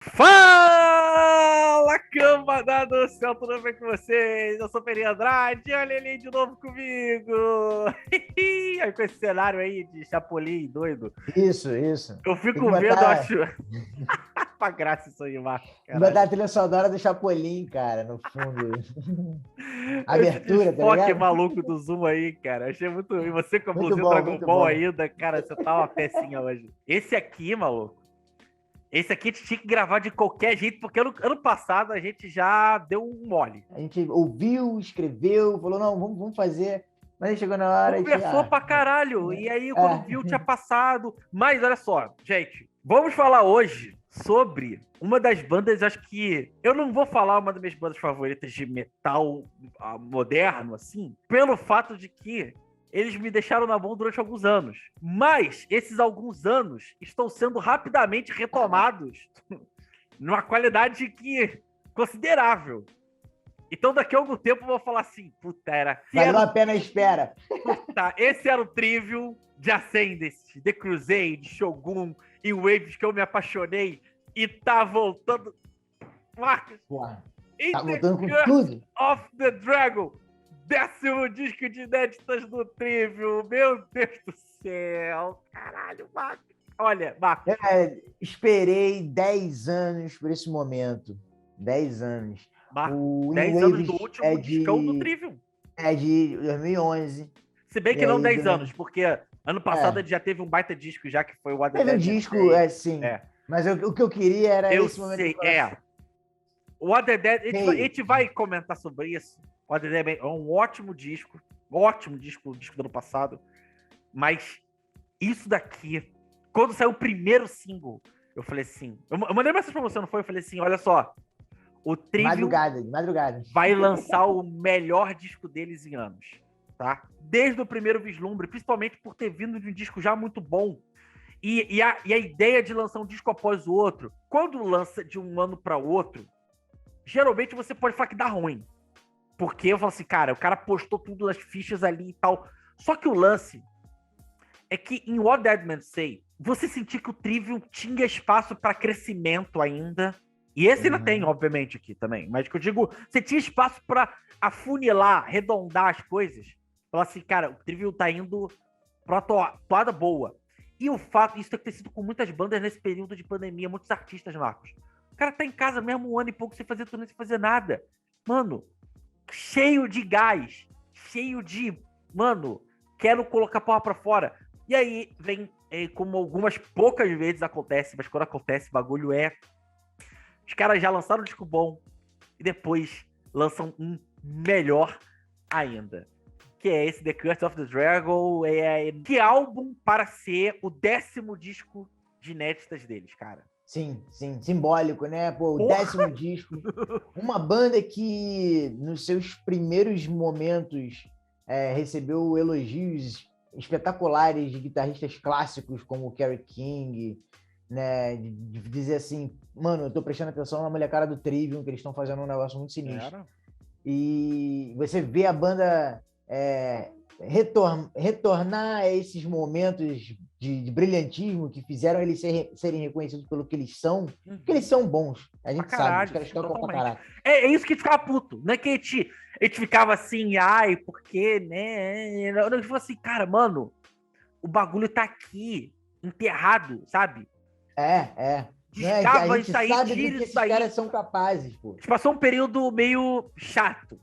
Fala, cambada do céu, tudo bem com vocês? Eu sou Peri Andrade, olha ele de novo comigo. Aí com esse cenário aí de Chapolin doido. Isso. Eu Tem que fico vendo, eu botar, acho. Pra graça isso aí, Marcos, tem que botar caralho. a trilha sonora do Chapolin, cara, no fundo. Esse Abertura, tá desfoque ligado? maluco do Zoom aí, cara. Achei muito. E você com a Muito blusinha bom, Dragon muito Ball bom. ainda, cara, você tá uma pecinha hoje. Esse aqui, maluco. Esse aqui a gente tinha que gravar de qualquer jeito, porque ano passado a gente já deu um mole. A gente ouviu, escreveu, falou, não, vamos fazer. Mas aí chegou na hora, a gente, Conversou pra caralho. E aí, quando é, viu, tinha passado. Mas olha só, gente, vamos falar hoje sobre uma das bandas, acho que. Eu não vou falar uma das minhas bandas favoritas de metal moderno, assim, pelo fato de que eles me deixaram na mão durante alguns anos. Mas esses alguns anos estão sendo rapidamente retomados numa qualidade que considerável. Então, daqui a algum tempo eu vou falar assim, puta, valeu a pena a espera. Tá, esse era o Trivium de Ascendancy, The Crusade, Shogun e Waves que eu me apaixonei e tá voltando. Marcos, Porra, In tá The voltando com Curse tudo. of the Dragon, 10º disco de inéditas do Trivium, meu Deus do céu, caralho, Marcos. Olha, Marcos, Esperei 10 anos por esse momento. 10 anos. Marcos, O In 10 anos do Waves último discão do Trivium. é de 2011. Se bem E que não aí, 10 anos, porque ano passado é, ele já teve um baita disco já que foi o What the teve um Dead Men disco, Say. sim. É. Mas o que eu queria era Eu esse momento do sei, coração. O What the Dead, a Hey, gente vai comentar sobre isso. O What the Dead é um ótimo disco, o disco do ano passado. Mas isso daqui, quando saiu o primeiro single, eu falei assim, eu mandei mensagem pra você, não foi? Eu falei assim, olha só, o Trivium de madrugada. vai lançar o melhor disco deles em anos, tá? Desde o primeiro vislumbre, principalmente por ter vindo de um disco já muito bom. E a ideia de lançar um disco após o outro, quando lança de um ano para outro, geralmente você pode falar que dá ruim. Porque eu falo assim, cara, o cara postou tudo nas fichas ali e tal. Só que o lance é que em What Dead Men Say, você sentia que o Trivium tinha espaço para crescimento ainda. E esse ainda tem, obviamente, aqui também. Mas que eu digo, você tinha espaço para afunilar, arredondar as coisas. Falar assim, cara, o Trivium tá indo pra uma toada boa. E o fato, isso tem que ter sido com muitas bandas nesse período de pandemia, muitos artistas, Marcos. O cara tá em casa mesmo um ano e pouco sem fazer turnê, sem fazer nada. Mano, cheio de gás, cheio de, mano, quero colocar a porra pra fora. E aí vem, como algumas poucas vezes acontece, mas quando acontece, o bagulho os caras já lançaram um disco bom e depois lançam um melhor ainda. Que é esse The Curse of the Dragon. Que álbum para ser o 10º disco de inéditas deles, cara. Sim, simbólico, né? Pô, o Porra! 10º disco. Uma banda que, nos seus primeiros momentos, recebeu elogios espetaculares de guitarristas clássicos como o Kerry King, né? De dizer assim, mano, eu tô prestando atenção na molecada do Trivium, que eles estão fazendo um negócio muito sinistro. Era. E você vê a banda retornar a esses momentos de brilhantismo que fizeram eles serem reconhecidos pelo que eles são, porque eles são bons. A gente sabe, os caras tocam pra caralho. É isso que a gente ficava puto. Não é que a gente ficava assim, ai, porque, né? A gente falou assim, cara, mano, o bagulho tá aqui, enterrado, sabe? Né? A Descava gente isso aí, sabe do tira que isso esses aí. caras são capazes, pô. A gente passou um período meio chato.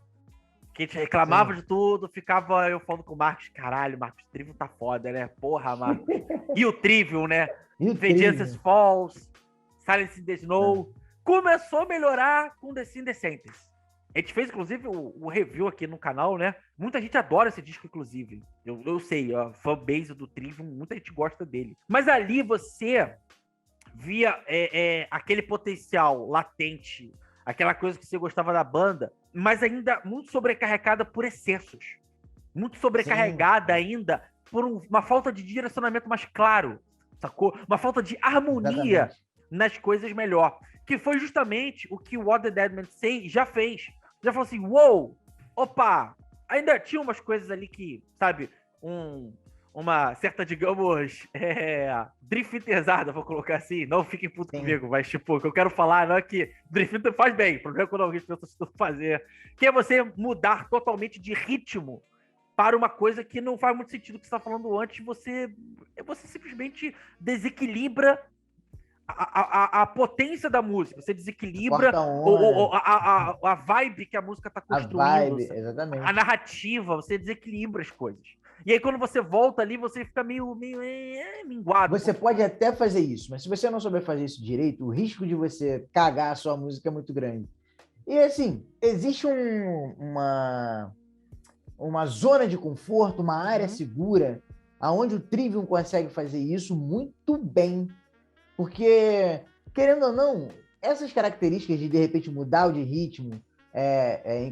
Que a gente reclamava Sim. de tudo, ficava eu falando com o Marcos, caralho, Marcos, o Trivium tá foda, né? Porra, Marcos. E o Trivium, né? E o Vengeance Trivium? Falls, Silence in the Snow. Começou a melhorar com The Sin The Sentence. A gente fez, inclusive, o review aqui no canal, né? Muita gente adora esse disco, inclusive. Eu sei, a fanbase do Trivium, muita gente gosta dele. Mas ali você via aquele potencial latente, aquela coisa que você gostava da banda, mas ainda muito sobrecarregada por excessos. Muito sobrecarregada ainda por uma falta de direcionamento mais claro, sacou? Uma falta de harmonia Exatamente. nas coisas melhor. Que foi justamente o que o What the Dead Men Say já fez. Já falou assim, uou, opa, ainda tinha umas coisas ali que, sabe, uma certa, digamos, driftezada, vou colocar assim. Não fiquem putos comigo, mas, tipo, o que eu quero falar não é que drift faz bem. O problema é quando alguém pensa tentam fazer. Que é você mudar totalmente de ritmo para uma coisa que não faz muito sentido o que você está falando antes. Você simplesmente desequilibra a potência da música. Você desequilibra a vibe que a música está construindo. A vibe, exatamente. A narrativa, você desequilibra as coisas. E aí, quando você volta ali, você fica meio minguado. Você pode até fazer isso, mas se você não souber fazer isso direito, o risco de você cagar a sua música é muito grande. E assim, existe uma zona de conforto, uma área segura, aonde o Trivium consegue fazer isso muito bem. Porque, querendo ou não, essas características de repente mudar o de ritmo,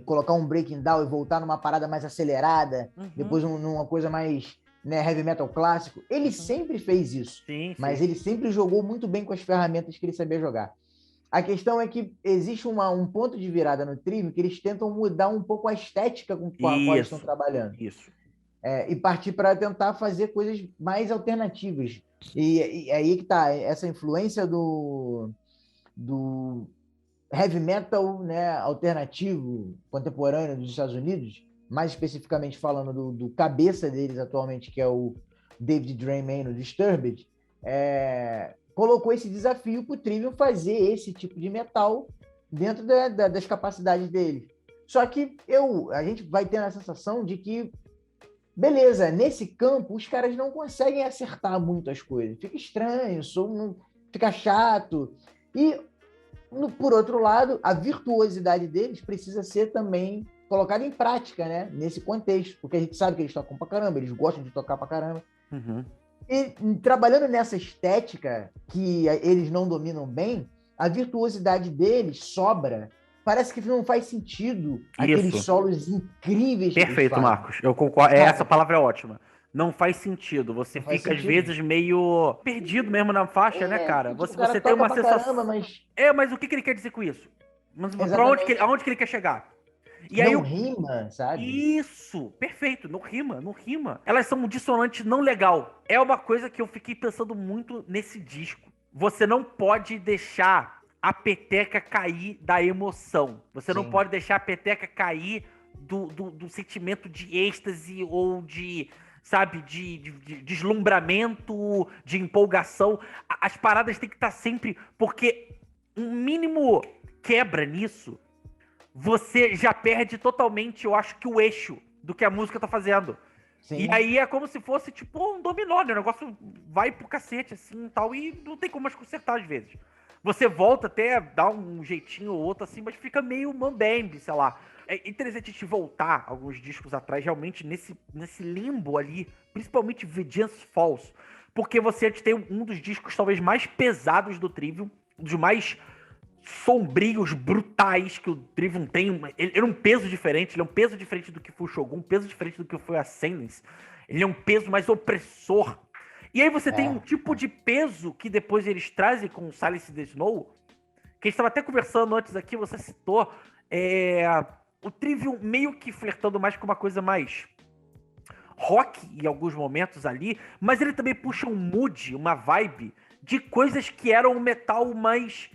colocar um breaking down e voltar numa parada mais acelerada, depois numa coisa mais, né, heavy metal clássico, ele sempre fez isso. Sim. Mas ele sempre jogou muito bem com as ferramentas que ele sabia jogar. A questão é que existe um ponto de virada no Trivium que eles tentam mudar um pouco a estética com a qual eles estão trabalhando. Isso. E partir para tentar fazer coisas mais alternativas. E aí que tá essa influência do heavy metal, né, alternativo contemporâneo dos Estados Unidos, mais especificamente falando do cabeça deles atualmente, que é o David Draiman, no Disturbed, colocou esse desafio para o Trivium fazer esse tipo de metal dentro das capacidades dele. Só que a gente vai ter a sensação de que beleza, nesse campo os caras não conseguem acertar muito as coisas. Fica estranho, fica chato. E, por outro lado, a virtuosidade deles precisa ser também colocada em prática, né? Nesse contexto. Porque a gente sabe que eles tocam pra caramba, eles gostam de tocar pra caramba. E trabalhando nessa estética que eles não dominam bem, a virtuosidade deles sobra. Parece que não faz sentido aqueles solos incríveis. Perfeito, Marcos. Eu concordo. Essa palavra é ótima. Não faz sentido. Você fica, às vezes, meio perdido mesmo na faixa, né, cara? Você tem uma sensação. Caramba, mas o que ele quer dizer com isso? Aonde que ele quer chegar? E aí, não rima, sabe? Isso, perfeito, não rima. Elas são um dissonante não legal. É uma coisa que eu fiquei pensando muito nesse disco. Você não pode deixar a peteca cair da emoção. Você não pode deixar a peteca cair do sentimento de êxtase ou de, sabe, de deslumbramento, de empolgação. As paradas têm que estar sempre... Porque um mínimo quebra nisso, você já perde totalmente, eu acho que o eixo do que a música tá fazendo. Sim. E aí é como se fosse tipo um dominó, né? O negócio vai pro cacete, assim, e tal, e não tem como mais consertar às vezes. Você volta até, dá um jeitinho ou outro, assim, mas fica meio mambembe, sei lá. É interessante a gente voltar alguns discos atrás, realmente, nesse limbo ali, principalmente Vengeance Falls, porque você tem um dos discos talvez mais pesados do Trivium, um dos mais sombrios, brutais que o Trivium tem. Ele é um peso diferente, ele é um peso diferente do que foi o Shogun, um peso diferente do que foi a Ascendance. Ele é um peso mais opressor. E aí você tem um tipo de peso que depois eles trazem com o Silence the Snow, que a gente estava até conversando antes aqui, você citou, o Trivium meio que flertando mais com uma coisa mais rock em alguns momentos ali, mas ele também puxa um mood, uma vibe de coisas que eram o metal mais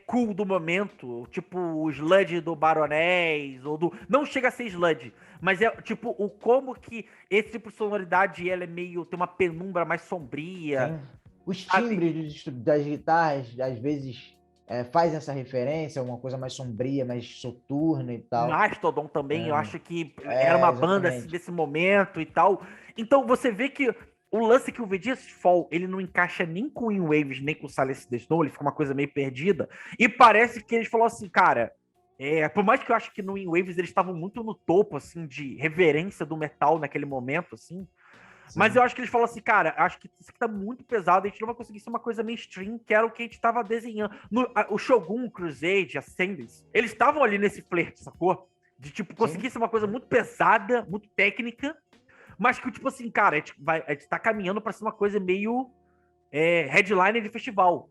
cool do momento, tipo o sludge do Baroness, ou do... Não chega a ser sludge, mas é tipo o como que esse tipo de sonoridade ela é meio... tem uma penumbra mais sombria. Sim. Os timbres das guitarras, às vezes, fazem essa referência, uma coisa mais sombria, mais soturna e tal. Mastodon também, eu acho que era uma banda assim, desse momento e tal. Então você vê que o lance que o Vengeance Fall, ele não encaixa nem com o In Waves, nem com o Silence the Snow, ele fica uma coisa meio perdida. E parece que eles falaram assim, cara, por mais que eu acho que no In Waves eles estavam muito no topo, assim, de reverência do metal naquele momento, assim. Sim. Mas eu acho que eles falaram assim, cara, acho que isso aqui tá muito pesado, a gente não vai conseguir ser uma coisa mainstream, que era o que a gente tava desenhando. O Shogun, Crusade, Ascendance, eles estavam ali nesse flerte, sacou? De, tipo, conseguir ser uma coisa muito pesada, muito técnica, mas que, tipo assim, cara, a gente tá caminhando pra ser uma coisa meio headliner de festival.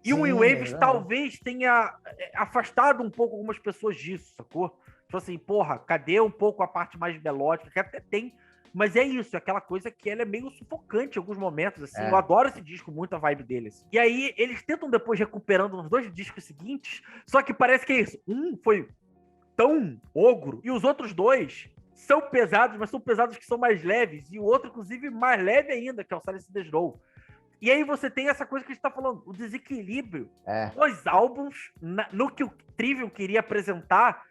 E o In Waves talvez tenha afastado um pouco algumas pessoas disso, sacou? Tipo assim, porra, cadê um pouco a parte mais melódica? Que até tem, Mas é isso, aquela coisa que ela é meio sufocante em alguns momentos, assim. É. Eu adoro esse disco, muito a vibe dele, assim. E aí, eles tentam depois recuperando nos 2 discos seguintes, só que parece que é isso. Um foi tão ogro, e os outros 2 são pesados, mas são pesados que são mais leves, e o outro, inclusive, mais leve ainda, que é o Silence in the Snow. E aí você tem essa coisa que a gente tá falando, o desequilíbrio dos álbuns, no que o Trivium queria apresentar,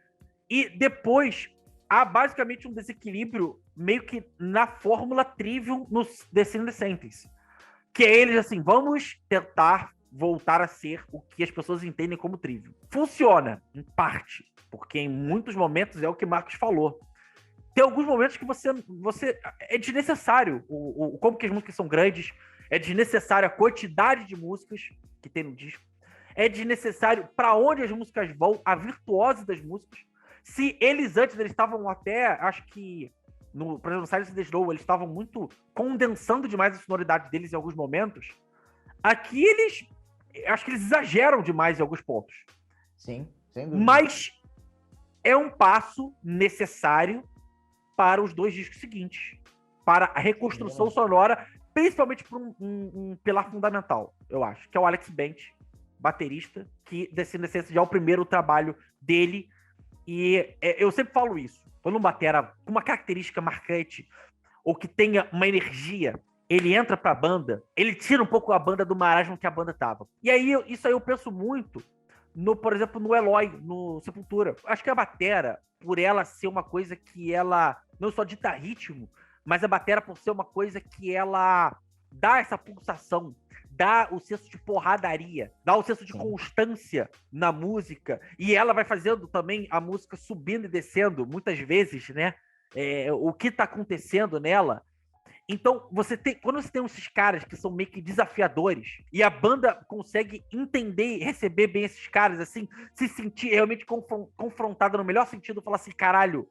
e depois há basicamente um desequilíbrio meio que na fórmula Trivium no Descending Sentence. Que é eles assim, vamos tentar voltar a ser o que as pessoas entendem como Trivium. Funciona, em parte, porque em muitos momentos é o que Marcos falou. Tem alguns momentos que você é desnecessário como que as músicas são grandes, é desnecessário a quantidade de músicas que tem no disco, é desnecessário para onde as músicas vão, a virtuose das músicas. Se eles antes eles estavam até, acho que por exemplo, no Silence in the Snow, eles estavam muito condensando demais a sonoridade deles em alguns momentos. Aqui acho que eles exageram demais em alguns pontos. Sim, sem dúvida. Mas é um passo necessário para os 2 discos seguintes, para a reconstrução sonora, principalmente por um pilar fundamental, eu acho, que é o Alex Bent, baterista, que Descending Sentence já é o primeiro trabalho dele, e eu sempre falo isso, quando um batera com uma característica marcante, ou que tenha uma energia, ele entra pra banda, ele tira um pouco a banda do marasmo que a banda tava. E aí, isso aí eu penso muito, por exemplo, no Eloy, no Sepultura. Acho que a batera, por ela ser uma coisa que ela não só dita ritmo, mas a batera por ser uma coisa que ela dá essa pulsação, dá o senso de porradaria, dá o senso de constância na música, e ela vai fazendo também a música subindo e descendo, muitas vezes, né? O que tá acontecendo nela. Então, quando você tem esses caras que são meio que desafiadores, e a banda consegue entender e receber bem esses caras, assim, se sentir realmente confrontada no melhor sentido, falar assim, caralho,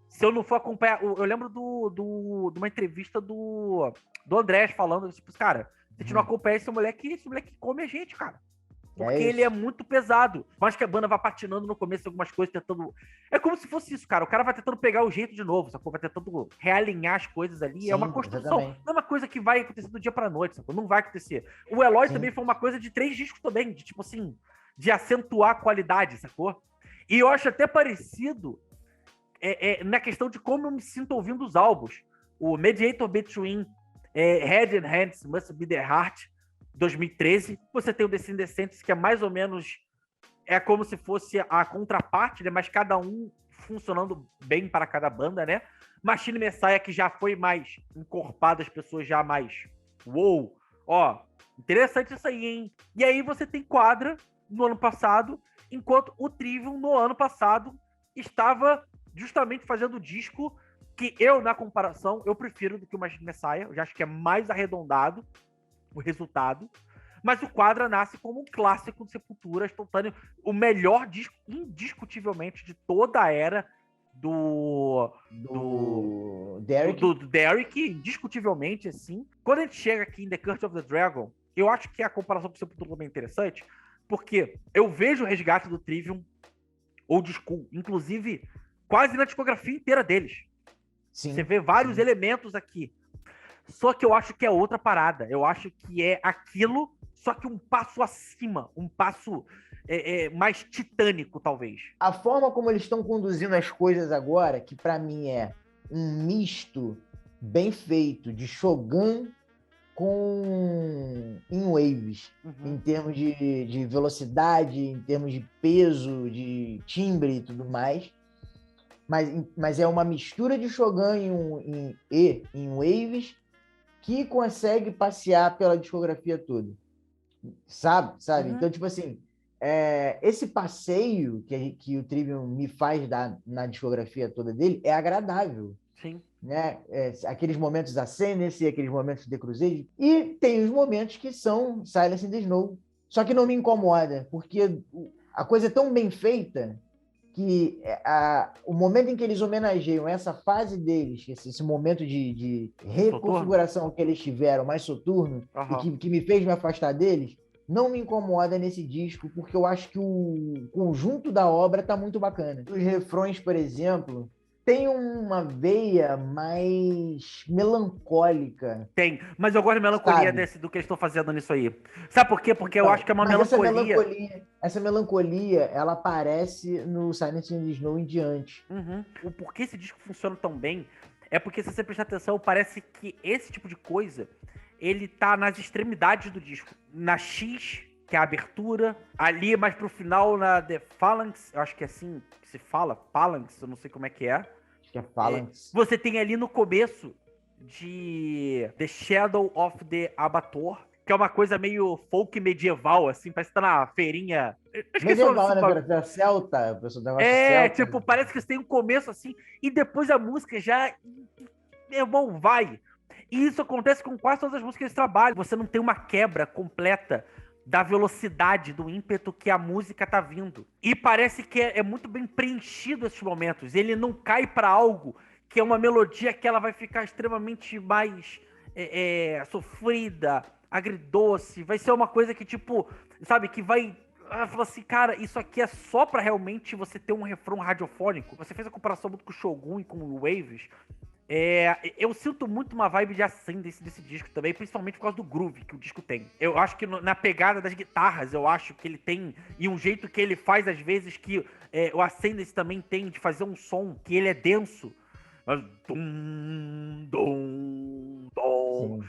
se eu não for acompanhar... Eu lembro de uma entrevista do Andrés falando, tipo, cara, se a gente não acompanhar esse moleque come a gente, cara. Porque ele é muito pesado. Mas que a banda vai patinando no começo algumas coisas, tentando... É como se fosse isso, cara. O cara vai tentando pegar o jeito de novo, sacou? Vai tentando realinhar as coisas ali. Sim, é uma construção. Exatamente. Não é uma coisa que vai acontecer do dia pra noite, sacou? Não vai acontecer. O Eloy também foi uma coisa de 3 discos também. De tipo assim, de acentuar a qualidade, sacou? E eu acho até parecido na questão de como eu me sinto ouvindo os álbuns. O Mediator Between Head and Hands Must Be Their Heart, 2013, você tem o Descending Sentence, que é mais ou menos como se fosse a contraparte, né? Mas cada um funcionando bem para cada banda, né? Machine Messiah, que já foi mais encorpado, as pessoas já mais uou, ó, interessante isso aí, hein? E aí você tem Quadra no ano passado, enquanto o Trivium no ano passado estava justamente fazendo o disco que eu, na comparação, eu prefiro do que o Machine Messiah, eu já acho que é mais arredondado o resultado, mas o Quadra nasce como um clássico do Sepultura instantâneo, o melhor disco, indiscutivelmente, de toda a era do Derek, indiscutivelmente, assim. Quando a gente chega aqui em The Curse of the Dragon, eu acho que a comparação com o Sepultura é bem interessante, porque eu vejo o resgate do Trivium Old School, inclusive quase na discografia inteira deles. Sim, você vê vários elementos aqui. Só que eu acho que é outra parada. Eu acho que é aquilo, só que um passo acima, um passo mais titânico, talvez. A forma como eles estão conduzindo as coisas agora, que pra mim é um misto bem feito de Shogun com In Waves, em termos de velocidade, em termos de peso, de timbre e tudo mais. Mas é uma mistura de Shogun e In Waves que consegue passear pela discografia toda. Sabe? Então, tipo assim, esse passeio que o Trivium me faz dar na discografia toda dele é agradável. Sim. Né? Aqueles momentos Ascendancy, aqueles momentos The Crusade, e tem os momentos que são Silence in the Snow. Só que não me incomoda, porque a coisa é tão bem feita que o momento em que eles homenageiam essa fase deles, esse momento de reconfiguração que eles tiveram, mais soturno, e que me fez me afastar deles, não me incomoda nesse disco, porque eu acho que o conjunto da obra está muito bacana. Os refrões, por exemplo, tem uma veia mais melancólica, Tem, mas eu gosto de melancolia sabe? do que eles estão fazendo nisso aí. Sabe por quê? Porque eu acho Então, que é uma mas melancolia. essa melancolia, ela aparece no Silence in the Snow em diante. Uhum. O porquê esse disco funciona tão bem é porque, se você prestar atenção, parece que esse tipo de coisa ele tá nas extremidades do disco. Na X, que é a abertura, ali mais pro final na The Phalanx, eu acho que é assim que se fala, Phalanx, eu não sei como é que é. Acho que é Phalanx. Você tem ali no começo de The Shadow of the Abator, que é uma coisa meio folk medieval, assim, parece que tá na feirinha. Eu esqueci o Medieval, né? nome. Era celta, pessoal, negócio celta. Tipo, parece que tem um começo assim, e depois a música já. Meu irmão, vai. E isso acontece com quase todas as músicas que eles trabalham. Você não tem uma quebra completa da velocidade, do ímpeto que a música tá vindo. E parece que é muito bem preenchido esses momentos. Ele não cai para algo que é uma melodia que ela vai ficar extremamente mais sofrida, agridoce. Vai ser uma coisa que, tipo, sabe, que vai falou assim, cara, isso aqui é só pra realmente você ter um refrão radiofônico. Você fez a comparação muito com o Shogun e com o Waves. Eu sinto muito uma vibe de Ascendance desse disco também, principalmente por causa do groove que o disco tem. Eu acho que na pegada das guitarras, eu acho que ele tem, e um jeito que ele faz às vezes que o Ascendance também tem de fazer um som que ele é denso. Mas, dum, dum, dum.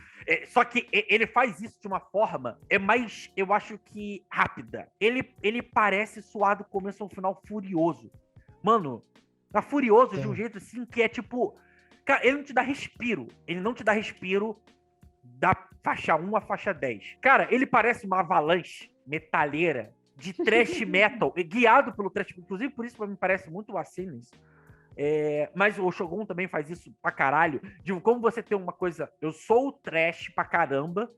Só que ele faz isso de uma forma mais, eu acho que rápida. Ele parece suar do começo ao final furioso. Mano, tá furioso de um jeito assim que é tipo... Cara, ele não te dá respiro. Ele não te dá respiro da faixa 1 à faixa 10. Cara, ele parece uma avalanche metalheira de thrash metal, guiado pelo thrash. Inclusive, por isso pra mim parece muito o Ascendance. Mas o Shogun também faz isso pra caralho. De como você tem uma coisa... Eu sou o trash pra caramba,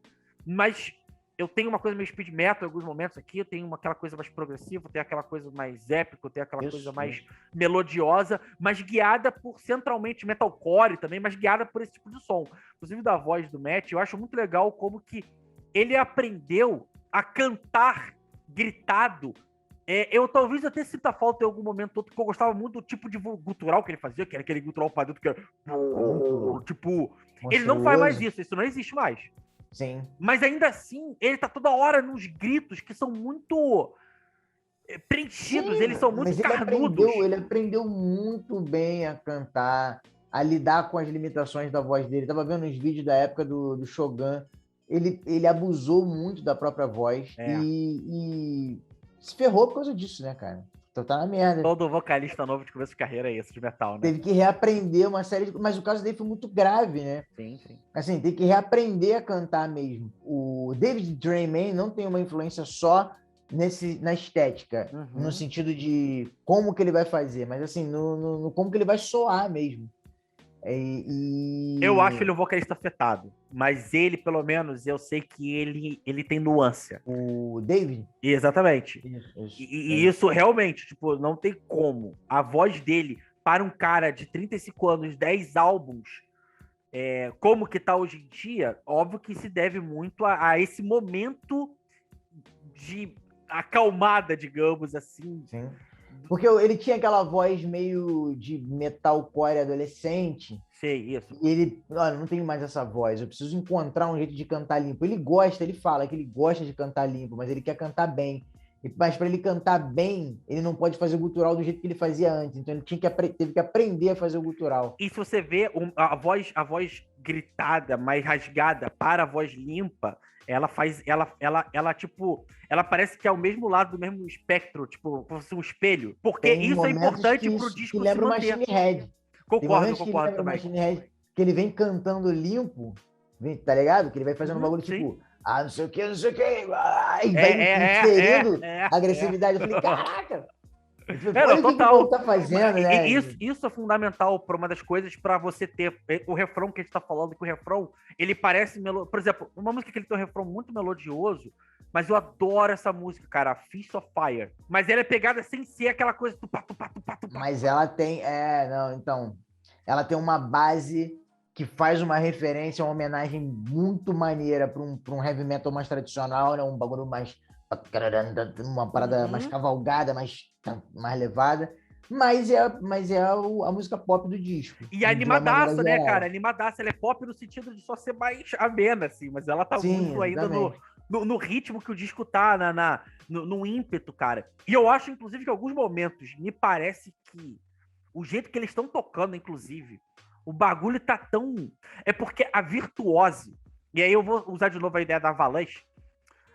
mas eu tenho uma coisa meio speed metal em alguns momentos aqui, eu tenho aquela coisa mais progressiva, eu tenho aquela coisa mais épica, eu tenho aquela coisa mais melodiosa, mas guiada por, centralmente, metalcore também, mas guiada por esse tipo de som. Inclusive da voz do Matt, eu acho muito legal como que ele aprendeu a cantar gritado. Eu talvez até sinta falta em algum momento outro, porque eu gostava muito do tipo de gutural que ele fazia, que era aquele gutural pra dentro, que era... Tipo, ele não faz mais isso não existe mais. Sim. Mas ainda assim, ele tá toda hora nos gritos que são muito preenchidos, eles são muito carnudos. Ele aprendeu muito bem a cantar, a lidar com as limitações da voz dele. Tava vendo uns vídeos da época do Shogun. Ele abusou muito da própria voz e se ferrou por causa disso, né, cara? Então tá na merda. Todo vocalista novo de começo de carreira é esse, de metal, né? Teve que reaprender uma série de... Mas o caso dele foi muito grave, né? Sim, sim. Assim, tem que reaprender a cantar mesmo. O David Draiman não tem uma influência só na estética, no sentido de como que ele vai fazer, mas assim, no como que ele vai soar mesmo. Eu acho ele um vocalista afetado, mas ele, pelo menos, eu sei que ele tem nuance. O David? Exatamente. Isso realmente, tipo, não tem como. A voz dele, para um cara de 35 anos, 10 álbuns, como que tá hoje em dia, óbvio que se deve muito a esse momento de acalmada, digamos assim. Sim. Porque ele tinha aquela voz meio de metalcore adolescente. Sei, isso. E ele, olha, não tenho mais essa voz, eu preciso encontrar um jeito de cantar limpo. Ele fala que ele gosta de cantar limpo, mas ele quer cantar bem. Mas para ele cantar bem, ele não pode fazer o gutural do jeito que ele fazia antes. Então ele teve que aprender a fazer o gutural. E se você vê a voz gritada, mais rasgada para a voz limpa, ela faz. Ela tipo. Ela parece que é o mesmo lado do mesmo espectro, tipo, como se fosse um espelho. Porque isso é importante pro disco que lembra o Machine Head. Concordo também. Machine Head, que ele vem cantando limpo, tá ligado? Que ele vai fazendo um bagulho tipo, não sei o que, não sei o que, e vai inserindo agressividade. Eu falei, caraca! Olha o que ele tá fazendo, né? Isso é fundamental para uma das coisas para você ter o refrão que a gente tá falando, que o refrão, ele parece por exemplo, uma música que ele tem um refrão muito melodioso, mas eu adoro essa música, cara, Fist of Fire. Mas ela é pegada sem ser aquela coisa tupá. Mas ela tem, ela tem uma base que faz uma referência, uma homenagem muito maneira para um heavy metal mais tradicional, né? Um bagulho mais... uma parada mais cavalgada, mais levada, mas é a música pop do disco. E animadaça, né, cara? Animadaça, ela é pop no sentido de só ser mais amena, assim, mas ela tá muito ainda no ritmo que o disco tá, no ímpeto, cara. E eu acho, inclusive, que em alguns momentos me parece que o jeito que eles estão tocando, inclusive, o bagulho tá tão... É porque a virtuose, e aí eu vou usar de novo a ideia da Avalanche.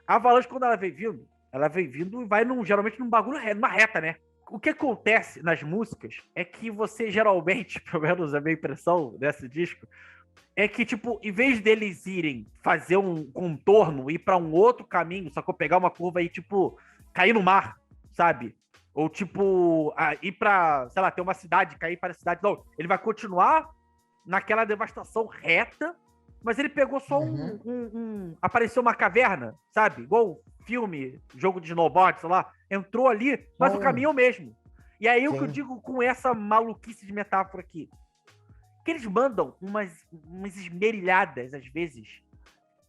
A Avalanche, quando ela vem vindo e vai geralmente num bagulho, numa reta, né? O que acontece nas músicas é que você geralmente, pelo menos a minha impressão desse disco, é que, tipo, em vez deles irem fazer um contorno, ir pra um outro caminho, só que eu pegar uma curva e, tipo, cair no mar, sabe? Ou, tipo, ir pra, sei lá, ter uma cidade, cair para a cidade. Não, ele vai continuar naquela devastação reta, mas ele pegou só apareceu uma caverna, sabe? Igual filme, jogo de snowboard, sei lá. Entrou ali, mas o caminho é o mesmo. E aí o que eu digo com essa maluquice de metáfora aqui? Que eles mandam umas esmerilhadas, às vezes,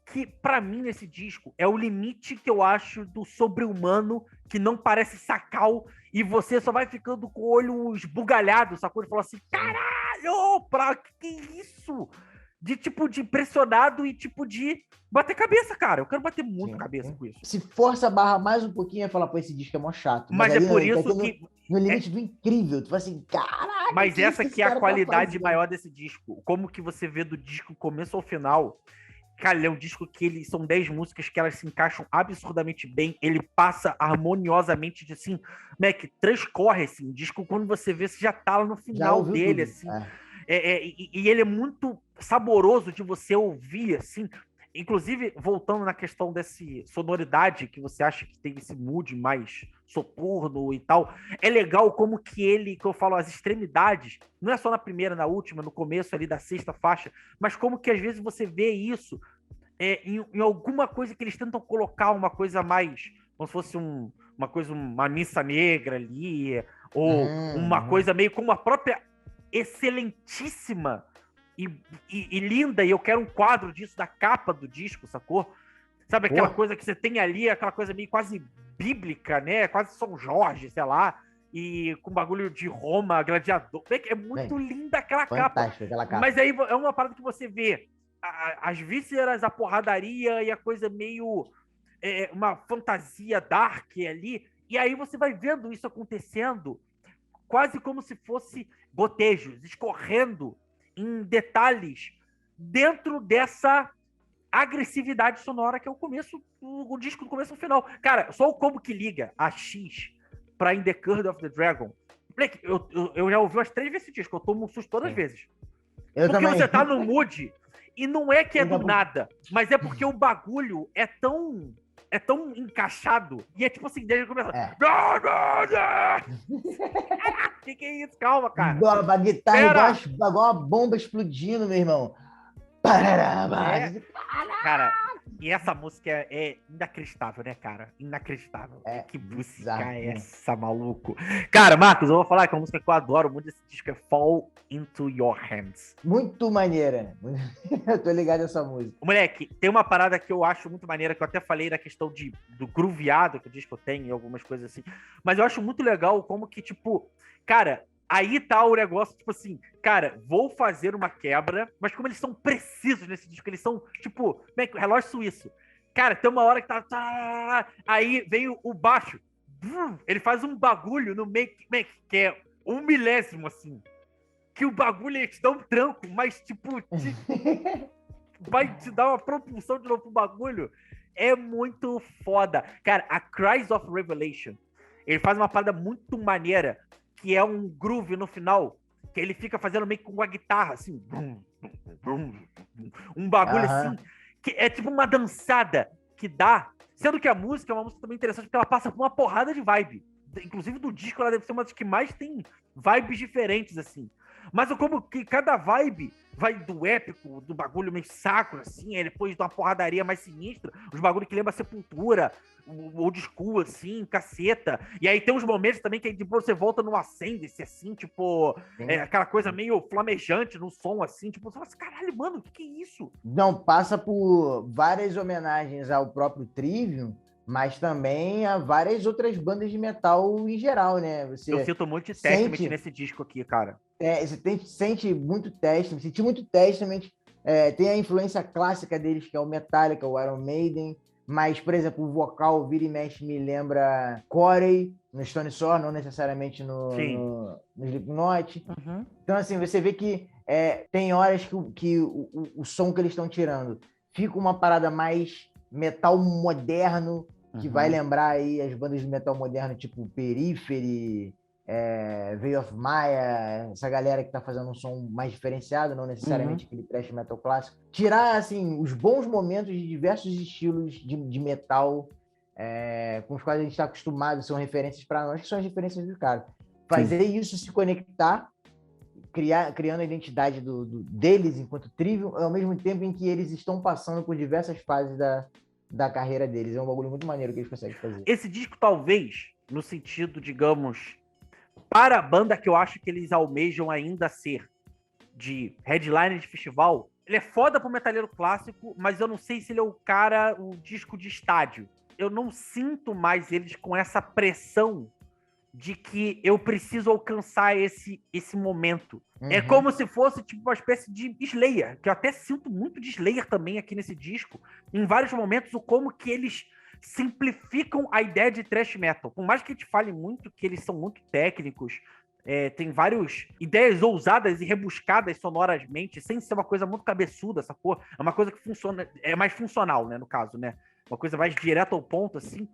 que pra mim nesse disco é o limite que eu acho do sobre-humano, que não parece sacal, e você só vai ficando com o olho esbugalhado, sacou? Ele falou assim, caralho, que isso? De tipo, de impressionado e tipo de bater cabeça, cara. Eu quero bater muito cabeça com isso. Se força a barra mais um pouquinho, vai falar, pô, esse disco é mó chato. Mas é por isso que... No limite do incrível. Tu fala assim, caralho. Mas essa aqui é a qualidade maior desse disco. Como que você vê do disco começo ao final... Cara, ele é um disco que são 10 músicas que elas se encaixam absurdamente bem. Ele passa harmoniosamente de assim, Mac, transcorre assim. O disco, quando você vê, você já tá lá no final dele, assim. E ele é muito saboroso de você ouvir, assim. Inclusive, voltando na questão dessa sonoridade, que você acha que tem esse mood mais soturno e tal, é legal como que eu falo, as extremidades, não é só na primeira, na última, no começo ali da sexta faixa, mas como que às vezes você vê isso em alguma coisa que eles tentam colocar uma coisa mais, como se fosse uma missa negra ali, ou uma coisa meio como a própria excelentíssima e linda, e eu quero um quadro disso, da capa do disco, sacou? Sabe aquela coisa que você tem ali, aquela coisa meio quase bíblica, né? Quase São Jorge, sei lá, e com bagulho de Roma, gladiador. É muito linda aquela capa. Aquela capa. Mas aí é uma parada que você vê as vísceras, a porradaria e a coisa meio... uma fantasia dark ali, e aí você vai vendo isso acontecendo quase como se fosse gotejos, escorrendo em detalhes dentro dessa agressividade sonora que é o disco do começo ao final. Cara, só o como que liga a X pra In The Curse of the Dragon. Moleque, eu já ouvi umas 3 vezes esse disco, eu tomo um susto todas as vezes. Porque também. Você tá no mood, e não é que é do nada, mas é porque o bagulho é tão encaixado, e é tipo assim, desde que começa... Que é isso? Calma, cara. A guitarra igual uma bomba explodindo, meu irmão. Cara, e essa música é inacreditável, né, cara? Inacreditável. Que música é essa, maluco? Cara, Marcos, eu vou falar que é uma música que eu adoro muito desse disco, é Fall Into Your Hands. Muito maneira. Eu tô ligado nessa música. Moleque, tem uma parada que eu acho muito maneira, que eu até falei da questão do grooveado que o disco tem e algumas coisas assim. Mas eu acho muito legal como que, tipo, cara... Aí tá o negócio, tipo assim, cara, vou fazer uma quebra, mas como eles são precisos nesse disco, eles são, tipo, relógio suíço. Cara, tem uma hora que tá aí vem o baixo, ele faz um bagulho no meio, que é 1 milésimo, assim, que o bagulho eles dão um tranco, mas, tipo, vai te dar uma propulsão de novo pro bagulho. É muito foda. Cara, a Cries of Revelation, ele faz uma parada muito maneira, que é um groove no final, que ele fica fazendo meio com a guitarra, assim, um bagulho assim, que é tipo uma dançada que dá, sendo que a música é uma música também interessante, porque ela passa por uma porrada de vibe, inclusive do disco ela deve ser uma das que mais tem vibes diferentes, assim, mas como que cada vibe vai do épico, do bagulho meio sacro, assim, aí depois de uma porradaria mais sinistra, os bagulhos que lembra Sepultura, old school, assim, caceta. E aí tem uns momentos também que tipo, você volta no Ascendance, assim, tipo, aquela coisa meio flamejante no som, assim, tipo, você fala assim, caralho, mano, o que é isso? Não, passa por várias homenagens ao próprio Trivium, mas também há várias outras bandas de metal em geral, né? Eu sinto muito de Testament nesse disco aqui, cara. Você sente muito Testament, senti muito Testament, tem a influência clássica deles, que é o Metallica, o Iron Maiden, mas, por exemplo, o vocal vira e mexe me lembra Corey, no Stone Sour, não necessariamente no Slipknot. Uhum. Então, assim, você vê que tem horas que o som que eles estão tirando fica uma parada mais metal moderno, que vai lembrar aí as bandas de metal moderno, tipo Periphery, Veil of Maya, essa galera que tá fazendo um som mais diferenciado, não necessariamente aquele thrash metal clássico. Tirar, assim, os bons momentos de diversos estilos de metal com os quais a gente está acostumado, são referências para nós, que são as referências do cara. Fazer isso se conectar, criando a identidade deles enquanto Trivium, ao mesmo tempo em que eles estão passando por diversas fases da carreira deles. É um bagulho muito maneiro que eles conseguem fazer. Esse disco, talvez, no sentido, digamos, para a banda que eu acho que eles almejam ainda ser de headliner de festival, ele é foda pro metaleiro clássico, mas eu não sei se ele é o disco de estádio. Eu não sinto mais eles com essa pressão de que eu preciso alcançar esse momento. É como se fosse tipo uma espécie de Slayer, que eu até sinto muito de Slayer também aqui nesse disco, em vários momentos, o como que eles simplificam a ideia de thrash metal. Por mais que a gente fale muito que eles são muito técnicos, tem várias ideias ousadas e rebuscadas sonoramente, sem ser uma coisa muito cabeçuda, sacou? É uma coisa que funciona, é mais funcional, né, no caso, né? Uma coisa mais direto ao ponto, assim.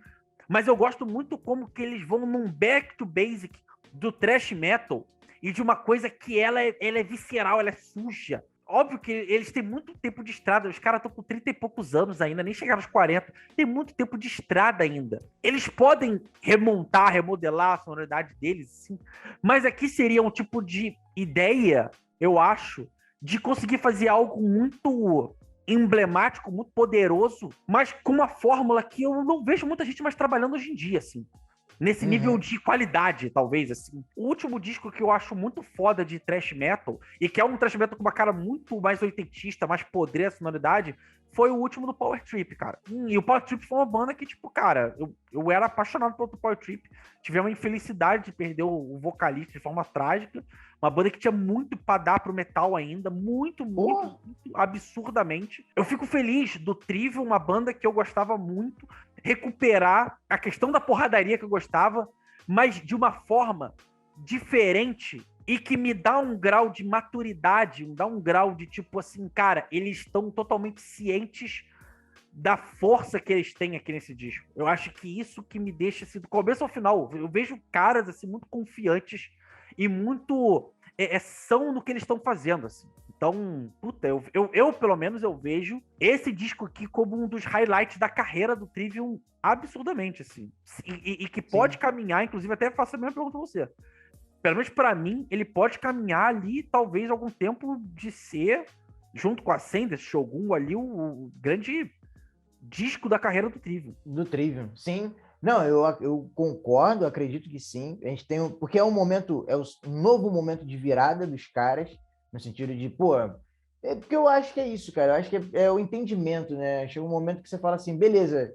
Mas eu gosto muito como que eles vão num back to basic do thrash metal e de uma coisa que ela é visceral, ela é suja. Óbvio que eles têm muito tempo de estrada, os caras estão com 30 e poucos anos ainda, nem chegaram aos 40, tem muito tempo de estrada ainda. Eles podem remodelar a sonoridade deles, sim, mas aqui seria um tipo de ideia, eu acho, de conseguir fazer algo muito emblemático, muito poderoso, mas com uma fórmula que eu não vejo muita gente mais trabalhando hoje em dia, assim. Nesse nível de qualidade, talvez, assim. O último disco que eu acho muito foda de thrash metal, e que é um thrash metal com uma cara muito mais oitentista, mais podre a sonoridade, foi o último do Power Trip, cara. E o Power Trip foi uma banda que, tipo, cara, eu era apaixonado pelo Power Trip. Tive uma infelicidade de perder o vocalista de forma trágica. Uma banda que tinha muito pra dar pro metal ainda, muito absurdamente. Eu fico feliz do Trivium, uma banda que eu gostava muito, recuperar a questão da porradaria que eu gostava, mas de uma forma diferente e que me dá um grau de maturidade, me dá um grau de tipo assim, cara, eles estão totalmente cientes da força que eles têm aqui nesse disco. Eu acho que isso que me deixa assim, do começo ao final, eu vejo caras assim muito confiantes e muito são no que eles estão fazendo, assim. Então, puta, eu pelo menos eu vejo esse disco aqui como um dos highlights da carreira do Trivium absurdamente, assim. E que pode caminhar, inclusive até faço a mesma pergunta pra você. Pelo menos pra mim, ele pode caminhar ali, talvez, algum tempo de ser, junto com a Ascendance, Shogun ali, o grande disco da carreira do Trivium. Do Trivium, sim. Não, eu concordo, acredito que sim. A gente tem, porque é um novo momento de virada dos caras, no sentido de, pô, porque eu acho que é isso, cara. Eu acho que é o entendimento, né? Chega um momento que você fala assim, beleza,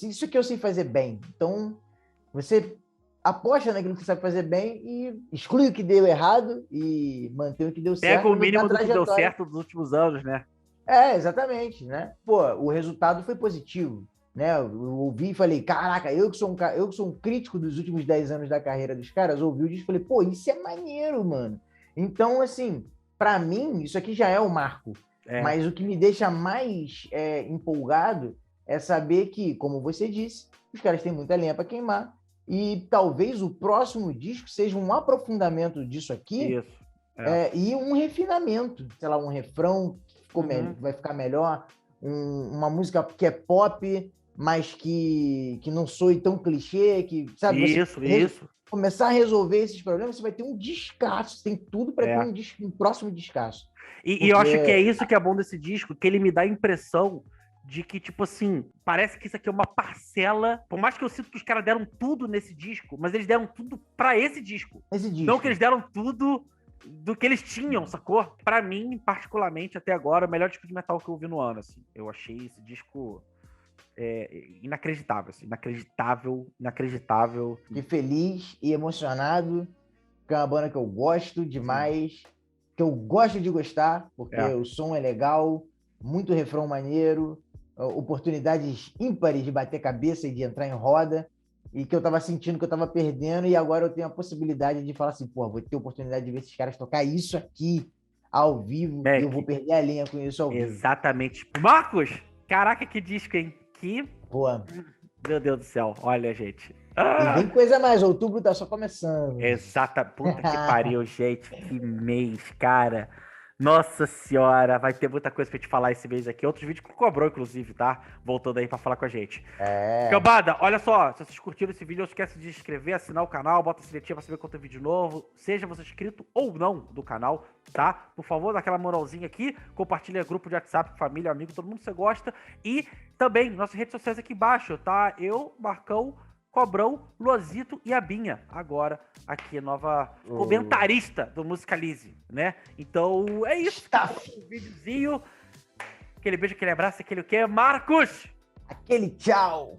isso que eu sei fazer bem. Então, você aposta naquilo que você sabe fazer bem e exclui o que deu errado e mantém o que deu certo. Pega o mínimo do que deu certo nos últimos anos, né? Exatamente, né? Pô, o resultado foi positivo. Né? Eu ouvi e falei, caraca, eu que sou um crítico dos últimos 10 anos da carreira dos caras, ouvi o disco e falei, pô, isso é maneiro, mano. Então, assim, pra mim, isso aqui já é um marco. Mas o que me deixa mais empolgado é saber que, como você disse, os caras têm muita lenha pra queimar e talvez o próximo disco seja um aprofundamento disso aqui e um refinamento, sei lá, um refrão que vai ficar melhor, uma música que é pop, mas que não soe tão clichê, que, sabe? Isso. Começar a resolver esses problemas, você vai ter um descasso, você tem tudo para ter um próximo descasso. E eu acho que é isso que é bom desse disco, que ele me dá a impressão de que, tipo assim, parece que isso aqui é uma parcela, por mais que eu sinto que os caras deram tudo nesse disco, mas eles deram tudo pra esse disco. Não que eles deram tudo do que eles tinham, sacou? Pra mim, particularmente, até agora, o melhor disco de metal que eu ouvi no ano, assim. Eu achei esse disco inacreditável, assim, inacreditável. Fiquei feliz e emocionado, porque é uma banda que eu gosto demais, que eu gosto de gostar, porque o som é legal, muito refrão maneiro, oportunidades ímpares de bater cabeça e de entrar em roda, e que eu tava sentindo que eu tava perdendo, e agora eu tenho a possibilidade de falar assim, pô, vou ter a oportunidade de ver esses caras tocar isso aqui ao vivo, e eu vou perder a linha com isso ao vivo. Exatamente. Marcos! Caraca, que disco, hein? Pô. Meu Deus do céu, olha, gente. E vem coisa mais, outubro tá só começando. Exata, puta que pariu, gente. Que mês, cara. Nossa senhora, vai ter muita coisa pra te falar esse mês aqui. Outros vídeos que cobrou, inclusive, tá? Voltando aí pra falar com a gente. Cambada, olha só. Se vocês curtiram esse vídeo, não esquece de se inscrever, assinar o canal, bota a sinetinha pra saber quando tem vídeo novo. Seja você inscrito ou não do canal, tá? Por favor, dá aquela moralzinha aqui. Compartilha grupo de WhatsApp, família, amigo, todo mundo que você gosta. E também, nossas redes sociais aqui embaixo, tá? Eu, Marcão, Cobrão, Luazito e a Binha, agora aqui, nova comentarista do Musicalize, né? Então, é isso. Um videozinho. Aquele beijo, aquele abraço, aquele o quê? Marcos! Aquele tchau!